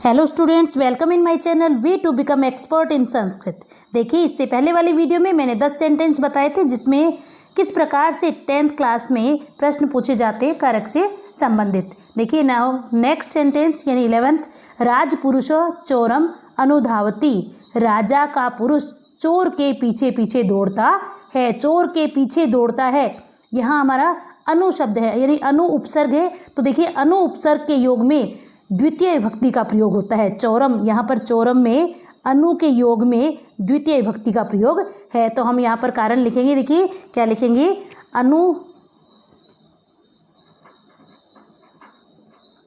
Hello students, welcome in my channel we to become expert in Sanskrit. देखिए, इससे पहले वाली वीडियो में मैंने 10 सेंटेंस बताए थे जिसमें किस प्रकार से 10th क्लास में प्रश्न पूछे जाते हैं कारक से संबंधित। देखिए नाउ नेक्स्ट सेंटेंस यानी 11th, राजपुरुषो चोरम अनुधावती। राजा का पुरुष चोर के पीछे पीछे दौड़ता है। चोर के पीछे दौड़ता है, यहाँ हमारा अनु शब्द है यानी अनु उपसर्ग है। तो देखिए अनु उपसर्ग के योग में द्वितीय विभक्ति का प्रयोग होता है। चौरम, यहाँ पर चौरम में अनु के योग में द्वितीय विभक्ति का प्रयोग है। तो हम यहाँ पर कारण लिखेंगे। देखिए क्या लिखेंगे,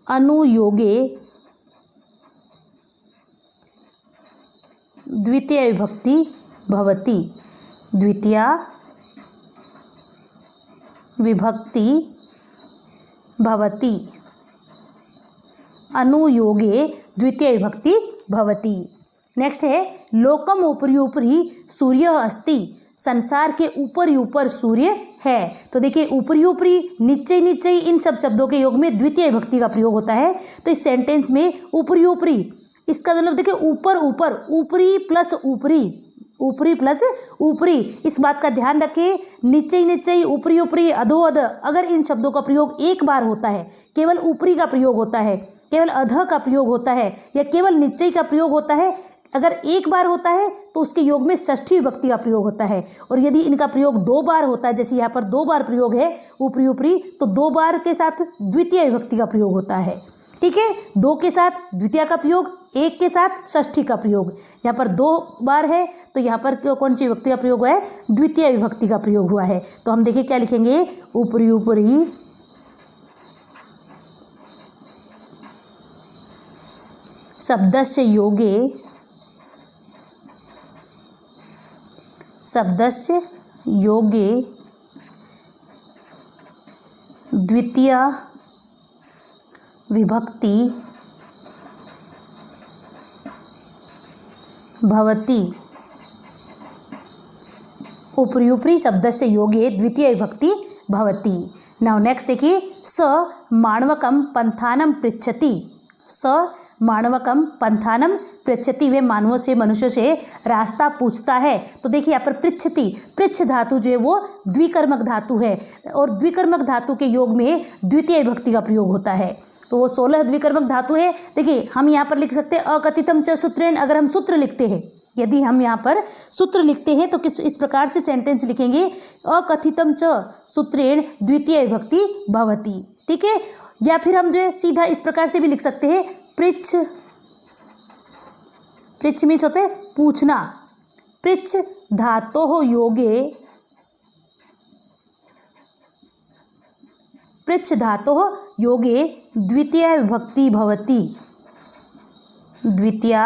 अनुयोगे द्वितीय विभक्ति भवति। द्वितीय विभक्ति भवति, अनुयोगे द्वितीय विभक्ति भवति। नेक्स्ट है लोकम उपरि उपरि सूर्य अस्ति। संसार के ऊपर ही ऊपर सूर्य है। तो देखिए ऊपरी ऊपरी, नीचे नीचे, इन सब शब्दों के योग में द्वितीय विभक्ति का प्रयोग होता है। तो इस सेंटेंस में ऊपरी ऊपरी, इसका मतलब देखिए ऊपर ऊपर, ऊपरी प्लस ऊपरी, ऊपरी प्लस ऊपरी, इस बात का ध्यान रखें। नीचे ही नीचे, ऊपरी ऊपरी, अधो अध, अगर इन शब्दों का प्रयोग एक बार होता है, केवल ऊपरी का प्रयोग होता है, केवल अध का प्रयोग होता है, या केवल नीचे का प्रयोग होता है, अगर एक बार होता है तो उसके योग में षष्ठी विभक्ति का प्रयोग होता है। और यदि इनका प्रयोग दो बार होता है, जैसे यहाँ पर दो बार प्रयोग है ऊपरी ऊपरी, तो दो बार के साथ द्वितीय विभक्ति का प्रयोग होता है। ठीक है, दो के साथ द्वितीय का प्रयोग, एक के साथ षष्ठी का प्रयोग। यहाँ पर दो बार है तो यहाँ पर कौन सी विभक्ति का प्रयोग हुआ है, द्वितीय विभक्ति का प्रयोग हुआ है। तो हम देखिए क्या लिखेंगे, ऊपरी ऊपरी शब्दस्य योगे, शब्दस्य योगे द्वितीय विभक्ति भवति। ऊपरी ऊपरी शब्दस्य योगे द्वितीय विभक्ति भवति। नाउ नेक्स्ट देखिए, स माणवकम पंथानम पृच्छति। स माणवकम पंथानम पृच्छति, वे मानवों से, मनुष्यों से रास्ता पूछता है। तो देखिए यहाँ पर पृच्छति, पृच्छ धातु जो है वो द्विकर्मक धातु है, और द्विकर्मक धातु के योग में द्वितीय विभक्ति का प्रयोग होता है। तो वो 16 द्विकर्मक धातु है। देखिए हम यहाँ पर लिख सकते हैं अकथितम च सूत्रेण। अगर हम सूत्र लिखते हैं, यदि हम यहाँ पर सूत्र लिखते हैं तो किस इस प्रकार से सेंटेंस लिखेंगे, अकथितम च सूत्रेण द्वितीय विभक्ति भवति। ठीक है, या फिर हम जो है सीधा इस प्रकार से भी लिख सकते हैं, पृच्छ, पृच्छ मीन्स होते हैं पूछना, पृच्छ धातोः योगे, पृच्छ धातोः योगे द्वितीय विभक्ति भवति। द्वितीय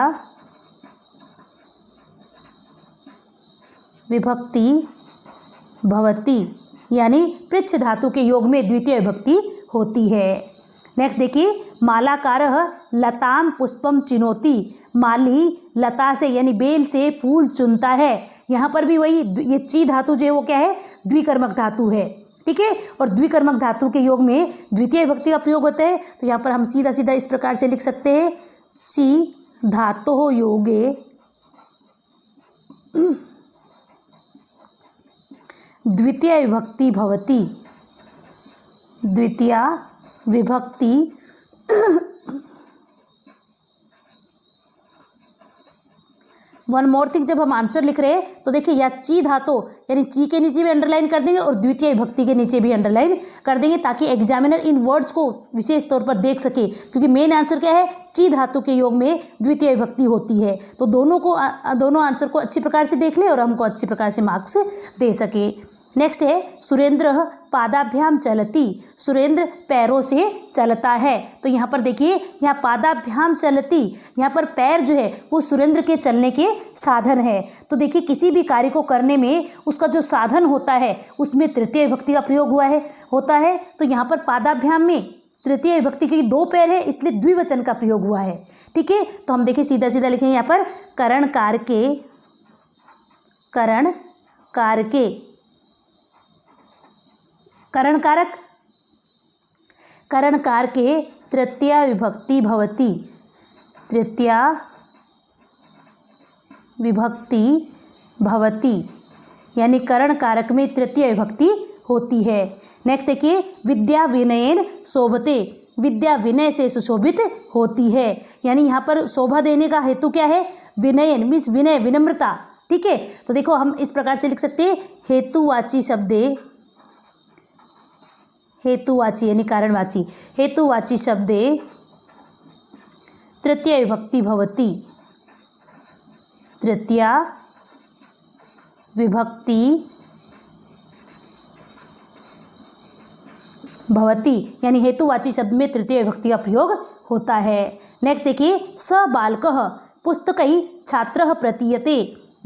विभक्ति भवति, यानी पृच्छ धातु के योग में द्वितीय विभक्ति होती है। नेक्स्ट देखिए, मालाकारः लताम पुष्पम चिनोति। माली लता से यानी बेल से फूल चुनता है। यहाँ पर भी वही, ये ची धातु जो है वो क्या है, द्विकर्मक धातु है। ठीक है, और द्विकर्मक धातु के योग में द्वितीय विभक्ति का प्रयोग होता है। तो यहाँ पर हम सीधा सीधा इस प्रकार से लिख सकते हैं, ची धातोः योगे द्वितीय विभक्ति भवति। द्वितीय विभक्ति वन मोर थिंग, जब हम आंसर लिख रहे हैं तो देखिए या ची धातु यानी ची के नीचे भी अंडरलाइन कर देंगे और द्वितीय विभक्ति के नीचे भी अंडरलाइन कर देंगे, ताकि एग्जामिनर इन वर्ड्स को विशेष तौर पर देख सके। क्योंकि मेन आंसर क्या है, ची धातु के योग में द्वितीय विभक्ति होती है। तो दोनों आंसर को अच्छी प्रकार से देख ले और हमको अच्छी प्रकार से मार्क्स दे सके। नेक्स्ट है सुरेंद्र पादाभ्याम चलती। सुरेंद्र पैरों से चलता है। तो यहाँ पर देखिए, यहाँ पादाभ्याम चलती, यहाँ पर पैर जो है वो सुरेंद्र के चलने के साधन है। तो देखिए किसी भी कार्य को करने में उसका जो साधन होता है उसमें तृतीय विभक्ति का प्रयोग होता है। तो यहाँ पर पादाभ्याम में तृतीय विभक्ति की दो पैर है, इसलिए द्विवचन का प्रयोग हुआ है। ठीक है, तो हम देखिए सीधा सीधा लिखेंगे यहाँ पर करण कारके, करण कारके, करण कारक, करणकार के तृतीया विभक्ति भवति। तृतीया विभक्ति भवति, यानी करण कारक में तृतीय विभक्ति होती है। नेक्स्ट देखिए, विद्या विनयेन शोभते, विद्या विनय से सुशोभित होती है, यानी यहाँ पर शोभा देने का हेतु क्या है? विनयन मीन्स विनय, विनम्रता। ठीक है, तो देखो हम इस प्रकार से लिख सकते हैं, हेतुवाची शब्दे, हेतुवाची यानी कारणवाची, हेतुवाची शब्दे तृतीय विभक्ति भवति, तृतीया विभक्ति भवति, यानी हेतुवाची शब्द में तृतीय विभक्ति का प्रयोग होता है। नेक्स्ट देखिए, स बालकः पुस्तकै छात्रः प्रतीयते,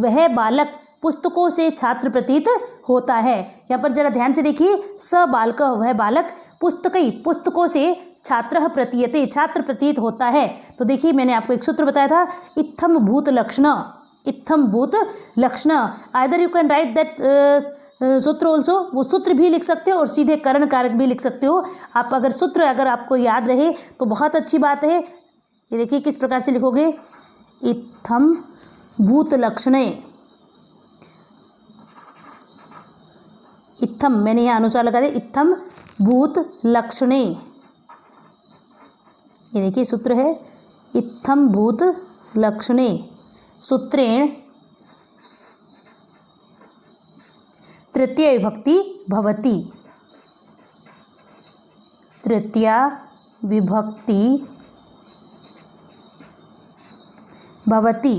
वह बालक पुस्तकों से छात्र प्रतीत होता है। यहाँ पर जरा ध्यान से देखिए, स बालकः वह बालक, पुस्तकै पुस्तकों से छात्रः प्रतीयते छात्र प्रतीत होता है। तो देखिए मैंने आपको एक सूत्र बताया था, इत्थम भूत लक्षण, इत्थम भूत लक्षण, either you can write that सूत्र ऑल्सो, वो सूत्र भी लिख सकते हो और सीधे करण कारक भी लिख सकते हो। आप अगर सूत्र अगर आपको याद रहे तो बहुत अच्छी बात है। ये देखिए किस प्रकार से लिखोगे, इत्थम भूत लक्षणे, इत्थम मैंने यहाँ अनुसार लगा दिया, इत्थम भूत लक्षणे, ये देखिए सूत्र है, इत्थम भूत लक्षणे सूत्रेण तृतीय विभक्ति भवति, तृतीया विभक्ति भवति।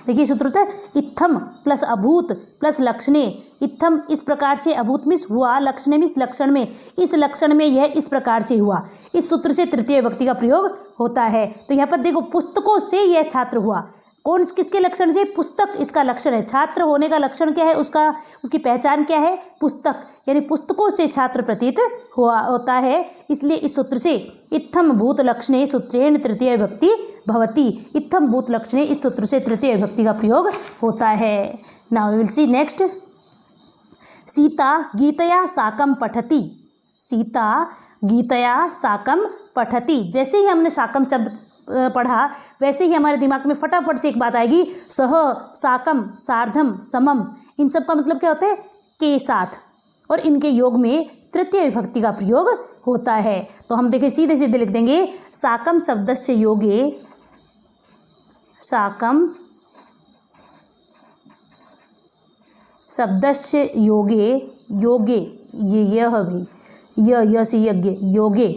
देखिए सूत्र होता है इत्थम प्लस अभूत प्लस लक्षणे, इत्थम इस प्रकार से, अभूत मिस हुआ, लक्षणे मिस लक्षण में, इस लक्षण में यह इस प्रकार से हुआ, इस सूत्र से तृतीय विभक्ति का प्रयोग होता है। तो यहाँ पर देखो पुस्तकों से यह छात्र हुआ, कौन किसके लक्षण से? पुस्तक इसका लक्षण है। छात्र होने का लक्षण क्या है उसका, उसकी पहचान क्या है? पुस्तक, यानी पुस्तकों से छात्र प्रतीत हुआ होता है। इसलिए इस सूत्र से इत्थम भूत लक्षणे सूत्रेण तृतीय विभक्ति भवति, इत्थम भूत लक्षणे इस सूत्र से तृतीय विभक्ति का प्रयोग होता है। Now we will see next, Sita गीतया साकं पठति, सीता गीतया साकं पठति। जैसे ही हमने साकं शब्द पढ़ा वैसे ही हमारे दिमाग में फटाफट से एक बात आएगी, सह, साकम, सार्धम, समम, इन सब का मतलब क्या होता है? के साथ, और इनके योग में तृतीय विभक्ति का प्रयोग होता है। तो हम देखिए सीधे सीधे लिख देंगे, साकम शब्दस्य योगे, साकम शब्दस्य योगे, योगे ये यह भी य से यज्ञ, योगे,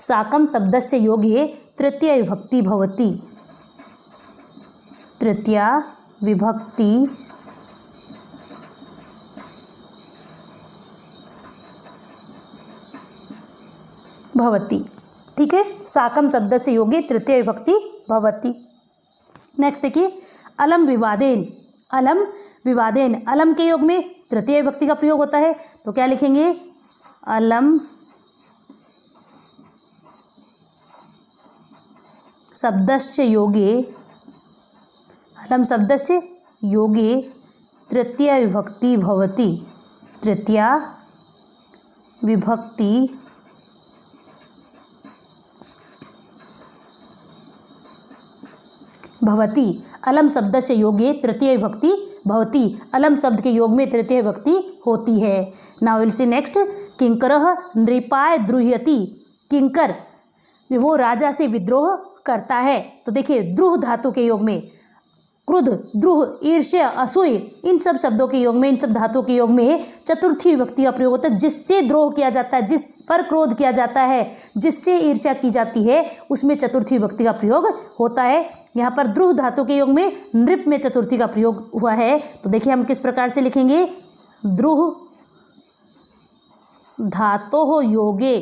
साकम शब्दस्य योगे तृतीय विभक्ति भवति, तृतीया विभक्ति भवति। ठीक है, साकम शब्द से योगे तृतीय विभक्ति भवति। नेक्स्ट देखिए, अलम विवादेन, अलम विवादेन, अलम के योग में तृतीय विभक्ति का प्रयोग होता है। तो क्या लिखेंगे? अलम शब्दस्य योगे, अलम शब्दस्य योगे तृतीया विभक्ति भवति, तृतीया विभक्ति भवति। अलम शब्दस्य योगे तृतीय विभक्ति भवति, अलम शब्द के योग में तृतीय विभक्ति होती है। नाउ विल सी नेक्स्ट, किंकरः नृपाय द्रुह्यति, किंकर वो राजा से विद्रोह करता है। तो देखिए द्रुह धातु के योग में, क्रुद्ध, द्रुह, ईर्ष्या, असूय, इन सब शब्दों के योग में, इन सब धातुओं के योग में चतुर्थी विभक्ति का प्रयोग होता है। जिससे द्रोह किया जाता है, जिस पर क्रोध किया जाता है, जिससे ईर्ष्या की जाती है, उसमें चतुर्थी विभक्ति का प्रयोग होता है। यहाँ पर द्रुह धातु के योग में नृप में चतुर्थी का प्रयोग हुआ है। तो देखिए हम किस प्रकार से लिखेंगे, द्रुह धातोः योगे,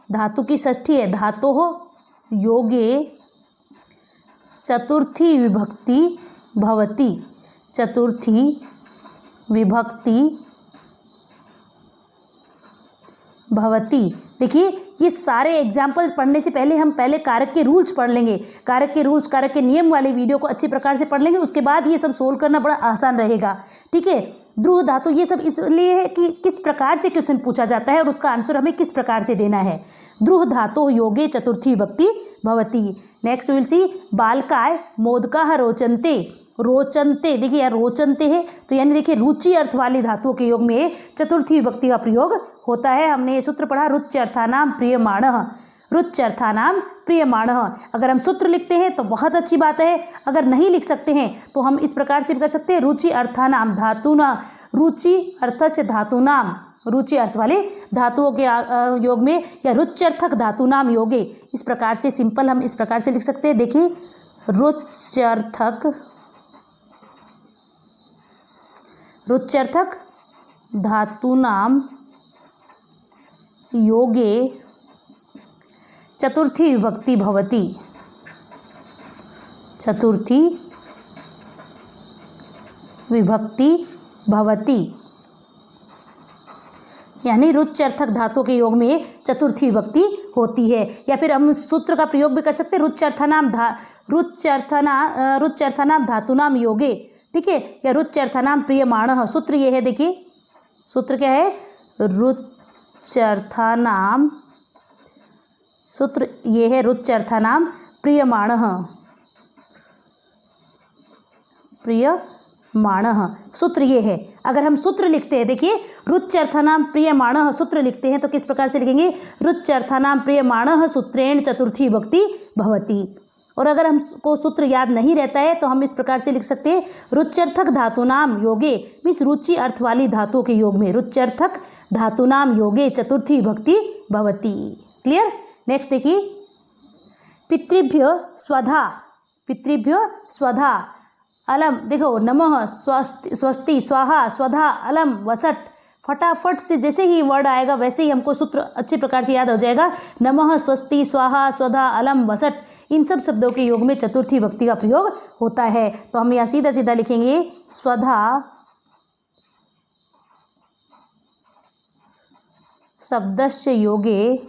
धातु की षष्ठी है, धातोः योगे चतुर्थी विभक्ति भवति, चतुर्थी विभक्ति भवति। देखिए ये सारे एग्जाम्पल पढ़ने से पहले हम पहले कारक के रूल्स पढ़ लेंगे, कारक के रूल्स, कारक के नियम वाले वीडियो को अच्छी प्रकार से पढ़ लेंगे, उसके बाद ये सब सोल्व करना बड़ा आसान रहेगा। ठीक है, ध्रुव धातु ये सब इसलिए है कि किस प्रकार से क्वेश्चन पूछा जाता है और उसका आंसर हमें किस प्रकार से देना है। ध्रुव धातु योगे चतुर्थी विभक्ति भवति। नेक्स्ट विल सी बालकाय मोदकाः रोचन्ते। रोचन्ते, देखिए यार रोचन्ते है तो यानी देखिए रुचि अर्थ वाली धातुओं के योग में चतुर्थी विभक्ति का प्रयोग होता है। हमने ये सूत्र पढ़ा रुच्यर्थानाम प्रियमाणः, रुच्यर्थानाम प्रियमाणः। अगर हम सूत्र लिखते हैं तो बहुत अच्छी बात है, अगर नहीं लिख सकते हैं तो हम इस प्रकार से भी कर सकते हैं रुचि अर्थानाम धातुना, रुचि अर्थस्य धातुनाम, रुचि अर्थ वाले धातुओं के योग में या रुच्यर्थक धातुनाम योगे, इस प्रकार से सिंपल हम इस प्रकार से लिख सकते हैं। देखिए रुच्यर्थक धातुनाम योगे चतुर्थी विभक्ति भवति, चतुर्थी विभक्ति भवति, यानी रुच्यर्थक धातुओं के योग में चतुर्थी विभक्ति होती है। या फिर हम सूत्र का प्रयोग भी कर सकते हैं रुच्यर्थनाम धातुनाम योगे, ठीक है, या रुच्यर्थनाम प्रियमाणः। सूत्र ये है, देखिए सूत्र क्या है, रुच्यर्थनाम, सूत्र ये है रुच्यर्थनाम प्रियमाणः, प्रियमाणः सूत्र ये है। अगर हम सूत्र लिखते हैं, देखिए रुच्यर्थनाम प्रियमाणः सूत्र लिखते हैं तो किस प्रकार से लिखेंगे, रुच्यर्थनाम प्रियमाणः सूत्रेण चतुर्थी विभक्ति भवति। और अगर हमको सूत्र याद नहीं रहता है तो हम इस प्रकार से लिख सकते हैं रुच्यर्थक धातुनाम योगे, मीन्स रुचि अर्थ वाली धातुओं के योग में रुच्यर्थक धातुनाम योगे चतुर्थी विभक्ति भवति। क्लियर। नेक्स्ट देखिए पितृभ्य स्वधा, पितृभ्य स्वधा अलम, देखो नमः स्वस्ति स्वाहा स्वधा अलम वसट, फटाफट से जैसे ही वर्ड आएगा वैसे ही हमको सूत्र अच्छी प्रकार से याद हो जाएगा। नमः स्वस्ति स्वाहा स्वधा अलम वसट, इन सब शब्दों के योग में चतुर्थी विभक्ति का प्रयोग होता है। तो हम यहाँ सीधा सीधा लिखेंगे स्वधा शब्दस्य योगे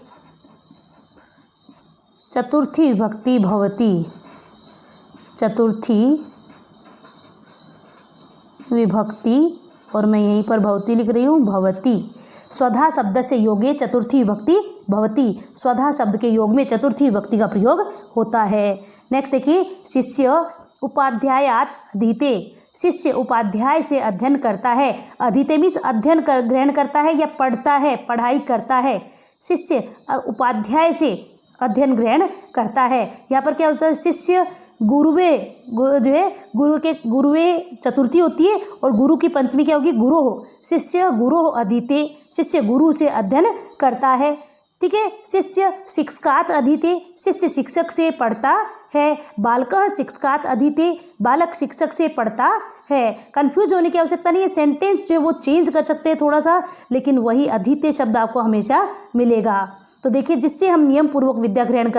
चतुर्थी विभक्ति भवति, चतुर्थी विभक्ति, और मैं यहीं पर भवति लिख रही हूँ भवति। स्वधा शब्द से योगे चतुर्थी विभक्ति भवति, स्वधा शब्द के योग में चतुर्थी विभक्ति का प्रयोग होता है। नेक्स्ट देखिए शिष्य उपाध्यायात अधीते, शिष्य उपाध्याय से अध्ययन करता है, अधीते मीन्स अध्ययन ग्रहण करता है या पढ़ता है, पढ़ाई करता है। शिष्य उपाध्याय से अध्ययन ग्रहण करता है। यहाँ पर क्या होता है, शिष्य गुरुवे, जो है गुरु के गुरुवे चतुर्थी होती है और गुरु की पंचमी क्या होगी, गुरोह। शिष्य गुरोह अधीते, शिष्य गुरु से अध्ययन करता है। ठीक है, शिष्य शिक्षकात अधीते, शिष्य शिक्षक से पढ़ता है। बालकः शिक्षकात अधीते, बालक शिक्षक से पढ़ता है। कंफ्यूज होने की आवश्यकता नहीं है, सेंटेंस जो है वो चेंज कर सकते हैं थोड़ा सा, लेकिन वही अधीते शब्द आपको हमेशा मिलेगा। तो देखिए जिससे हम नियम पूर्वक विद्या ग्रहण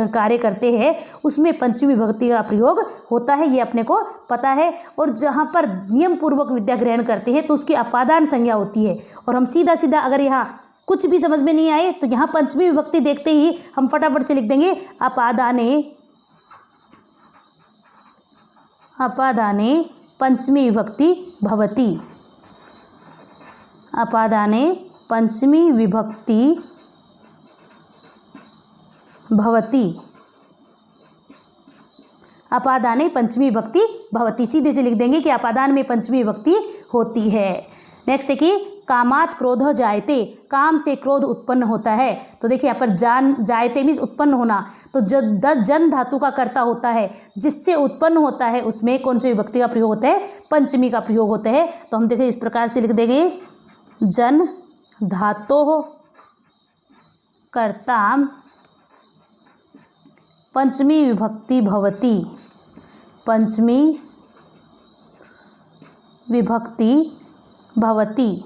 कार्य करते हैं उसमें पंचमी विभक्ति का प्रयोग होता है, ये अपने को पता है। और जहाँ पर नियम पूर्वक विद्या ग्रहण करते हैं तो उसकी अपादान संज्ञा होती है। और हम सीधा सीधा अगर यहाँ कुछ भी समझ में नहीं आए तो यहाँ पंचमी विभक्ति देखते ही हम फटाफट से लिख देंगे अपादाने, अपादाने पंचमी विभक्ति भवति, अपादाने पंचमी विभक्ति भवति, अपादाने पंचमी विभक्ति भवति, सीधे से लिख देंगे कि अपादान में पंचमी विभक्ति होती है। नेक्स्ट देखिए कामात क्रोध जायते, काम से क्रोध उत्पन्न होता है। तो देखिए यहाँ पर जान जायते मीन्स उत्पन्न होना, तो जन धातु का कर्ता होता है, जिससे उत्पन्न होता है उसमें कौन सी विभक्ति का प्रयोग होता है, पंचमी का प्रयोग होता है। तो हम देखिए इस प्रकार से लिख देंगे जन धातोः कर्ताम पंचमी विभक्ति भवति, पंचमी विभक्ति भवति।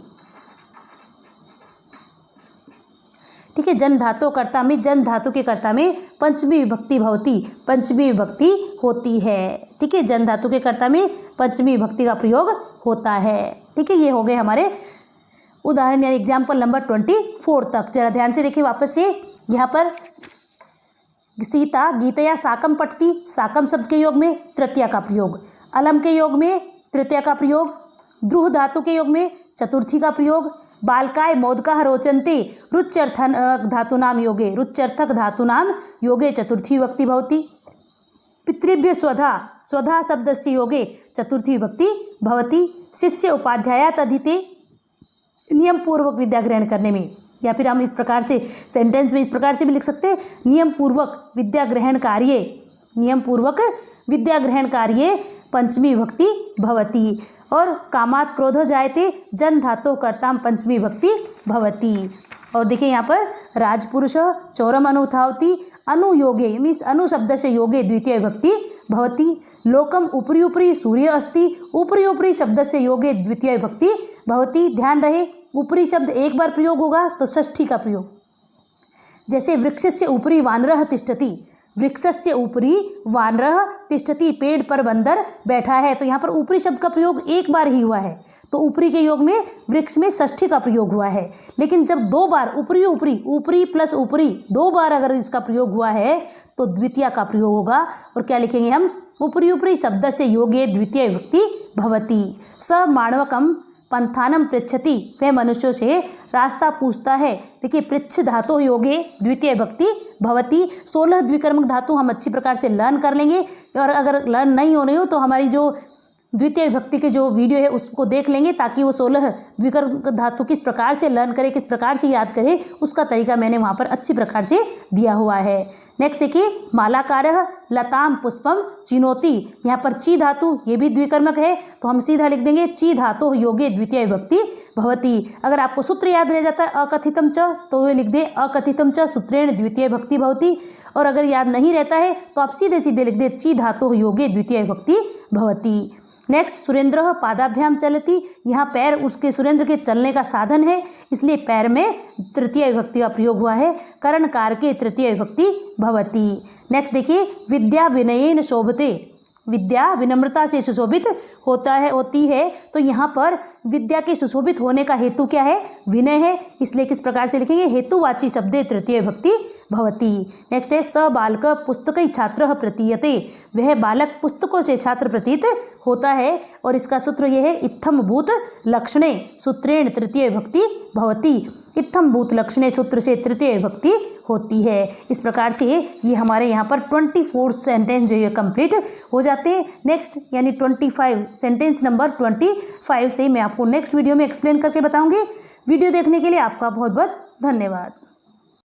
ठीक है, जन धातु कर्ता में, जन धातु के कर्ता में पंचमी विभक्ति भवति, पंचमी विभक्ति होती है। ठीक है, जन धातु के कर्ता में पंचमी विभक्ति का प्रयोग होता है। ठीक है, ये हो गए हमारे उदाहरण यानी एग्जाम्पल नंबर 24 तक। जरा ध्यान से देखिए वापस से। यहाँ पर सीता गीतया साकम पठती, साकम शब्द के योग में तृतीया का प्रयोग, अलम के योग में तृतीया का प्रयोग, द्रुह धातु के योग में चतुर्थी का प्रयोग, बालकाय मोदकाः रोचन्ते रुच्यर्थक धातूनां योगे, रुच्यर्थक धातूनां योगे चतुर्थी विभक्ति भवति। पितृभ्य स्वधा, स्वधा शब्दस्य योगे चतुर्थी विभक्ति भवति। शिष्य उपाध्यायात् अधीते, नियम पूर्वक विद्या ग्रहण करने में, या फिर हम इस प्रकार से सेंटेंस में इस प्रकार से भी लिख सकते हैं, नियम पूर्वक विद्या ग्रहण कार्ये, नियम पूर्वक विद्या ग्रहण कार्ये पंचमी विभक्ति भवति। और कामात् क्रोधो जायते, जन धातु कर्ताम पंचमी विभक्ति भवति। और देखिए यहाँ पर राजपुरुष चौरम अनुधावति, अनुयोगे मीन्स अनु शब्द से योगे द्वितीय विभक्ति भवति। लोकम उपरी उपरी सूर्य अस्ति, उपरी उपरी शब्द से योगे द्वितीय विभक्ति भवति। ध्यान रहे ऊपरी शब्द एक बार प्रयोग होगा तो षष्ठी का प्रयोग, जैसे वृक्षस्य उपरि वानरः तिष्ठति, वृक्षस्य ऊपरी वानरः तिष्ठति, पेड़ पर बंदर बैठा है। तो यहाँ पर ऊपरी शब्द का प्रयोग एक बार ही हुआ है, तो ऊपरी के योग में वृक्ष में षष्ठी का प्रयोग हुआ है। लेकिन जब दो बार उपरी उपरी, ऊपरी प्लस ऊपरी दो बार अगर इसका प्रयोग हुआ है तो द्वितीय का प्रयोग होगा। और क्या लिखेंगे हम, उपरी उपरी शब्द से योगे द्वितीय विभक्ति भवति। स माणवकम पंथानम पृच्छति, वह मनुष्यों से रास्ता पूछता है। देखिए पृच्छ धातु योगे द्वितीय विभक्ति भवति। 16 द्विकर्मक धातु हम अच्छी प्रकार से लर्न कर लेंगे, और अगर लर्न नहीं हो रही हो तो हमारी जो द्वितीय विभक्ति के जो वीडियो है उसको देख लेंगे, ताकि वो 16 द्विकर्मक धातु किस प्रकार से लर्न करें, किस प्रकार से याद करें, उसका तरीका मैंने वहाँ पर अच्छी प्रकार से दिया हुआ है। नेक्स्ट देखिए मालाकारः लताम पुष्पम चिनोति, यहाँ पर ची धातु ये भी द्विकर्मक है, तो हम सीधा लिख देंगे ची धातु योगे द्वितीय विभक्ति भवति। अगर आपको सूत्र याद रह जाता है अकथितम च, तो ये लिख दे अकथितम च सूत्रेण द्वितीय विभक्ति भवति। और अगर याद नहीं रहता है तो आप सीधे सीधे लिख दे ची धातु योगे द्वितीय विभक्ति भवति। नेक्स्ट सुरेंद्र पादाभ्याम चलती, यहाँ पैर उसके सुरेंद्र के चलने का साधन है, इसलिए पैर में तृतीय विभक्ति का प्रयोग हुआ है, करणकार के तृतीय विभक्ति भवति। नेक्स्ट देखिए विद्या विनयेन शोभते, विद्या विनम्रता से सुशोभित होती है। तो यहाँ पर विद्या के सुशोभित होने का हेतु क्या है, विनय है, इसलिए किस प्रकार से लिखेंगे, हेतुवाची शब्दे तृतीय विभक्ति भवति। नेक्स्ट है स बालक पुस्तकै छात्रः प्रतीयते, वह बालक पुस्तकों से छात्र प्रतीत होता है। और इसका सूत्र यह है इत्थम भूत लक्षणे सूत्रेण तृतीय विभक्ति भवति। इत्थम भूत लक्षणे सूत्र से तृतीय विभक्ति होती है। इस प्रकार से ये हमारे यहाँ पर 24 सेंटेंस जो ये कंप्लीट हो जाते हैं। नेक्स्ट यानी 25 सेंटेंस नंबर 25 से मैं आपको नेक्स्ट वीडियो में एक्सप्लेन करके बताऊंगी। वीडियो देखने के लिए आपका बहुत बहुत धन्यवाद।